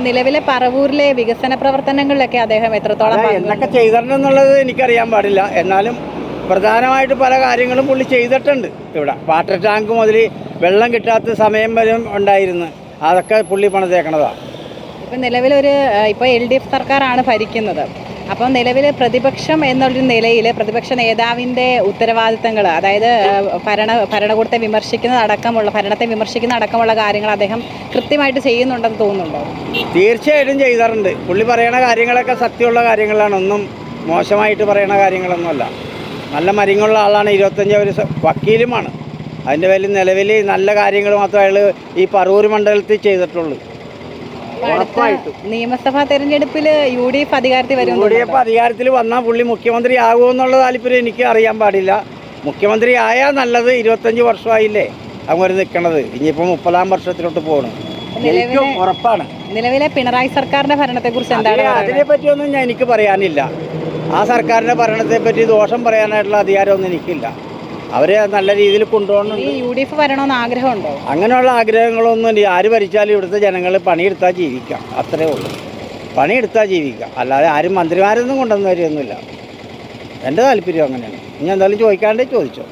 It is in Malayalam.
നിലവിലെ പറവൂരിലെ വികസന പ്രവർത്തനങ്ങളിലൊക്കെ അദ്ദേഹം എത്രത്തോളം എന്തൊക്കെ ചെയ്തിട്ടുണ്ടെന്നുള്ളത് എനിക്കറിയാൻ പാടില്ല. എന്നാലും പ്രധാനമായിട്ട് പല കാര്യങ്ങളും പുള്ളി ചെയ്തിട്ടുണ്ട്. ഇവിടെ വാട്ടർ ടാങ്ക് മുതൽ വെള്ളം കിട്ടാത്ത സമയം വരെ ഉണ്ടായിരുന്നു. അതൊക്കെ പുള്ളി പണിതേക്കണതാണ്. ഇപ്പം നിലവിലൊരു ഇപ്പോൾ LDF സർക്കാരാണ് ഭരിക്കുന്നത്. അപ്പം നിലവിൽ പ്രതിപക്ഷം എന്നുള്ളൊരു നിലയിൽ പ്രതിപക്ഷ നേതാവിൻ്റെ ഉത്തരവാദിത്തങ്ങൾ, അതായത് ഭരണകൂടത്തെ ഭരണത്തെ വിമർശിക്കുന്ന അടക്കമുള്ള കാര്യങ്ങൾ അദ്ദേഹം കൃത്യമായിട്ട് ചെയ്യുന്നുണ്ടെന്ന് തോന്നുന്നുണ്ടോ? തീർച്ചയായിട്ടും ചെയ്താറുണ്ട്. പുള്ളി പറയണ കാര്യങ്ങളൊക്കെ സത്യമുള്ള കാര്യങ്ങളാണ്. ഒന്നും മോശമായിട്ട് പറയണ കാര്യങ്ങളൊന്നുമല്ല. നല്ല മരിങ്ങുള്ള ആളാണ്. 25 ഒരു വക്കീലുമാണ്. അതിൻ്റെ പേരിൽ നിലവിൽ നല്ല കാര്യങ്ങൾ മാത്രമേ അയാൾ ഈ പറവൂർ മണ്ഡലത്തിൽ ചെയ്തിട്ടുള്ളൂ. നിയമസഭാ തെരഞ്ഞെടുപ്പിൽ UDF അധികാരത്തിൽ വരും. UDF അധികാരത്തിൽ വന്നാൽ പുള്ളി മുഖ്യമന്ത്രി ആകുമെന്നുള്ള താല്പര്യം എനിക്ക് അറിയാൻ പാടില്ല. മുഖ്യമന്ത്രി ആയാൽ നല്ലത്. 25 വർഷമായില്ലേ അങ്ങനെ നിൽക്കണത്. ഇനിയിപ്പോൾ 30-ാം വർഷത്തിലോട്ട് പോകണം. എനിക്കും ഉറപ്പാണ്. നിലവിലെ പിണറായി സർക്കാരിൻ്റെ ഭരണത്തെക്കുറിച്ച് എന്താണ്? അതിനെപ്പറ്റിയൊന്നും എനിക്ക് പറയാനില്ല. ആ സർക്കാരിൻ്റെ ഭരണത്തെപ്പറ്റി ദോഷം പറയാനായിട്ടുള്ള അധികാരമൊന്നും എനിക്കില്ല. അവരെ നല്ല രീതിയിൽ കൊണ്ടുപോകണം. ഈ UDF വരണമെന്ന് ആഗ്രഹമുണ്ടോ? അങ്ങനെയുള്ള ആഗ്രഹങ്ങളൊന്നും ഇല്ല. ആര് ഭരിച്ചാലും ഇവിടുത്തെ ജനങ്ങൾ പണിയെടുത്താൽ ജീവിക്കാം, അത്രേ ഉള്ളൂ. പണിയെടുത്താൽ ജീവിക്കാം, അല്ലാതെ ആരും മന്ത്രിമാരൊന്നും കൊണ്ടുവന്ന് വരികയൊന്നുമില്ല. എൻ്റെ താല്പര്യം അങ്ങനെയാണ്. ഇനി എന്തായാലും ചോദിക്കാണ്ടേ ചോദിച്ചോ.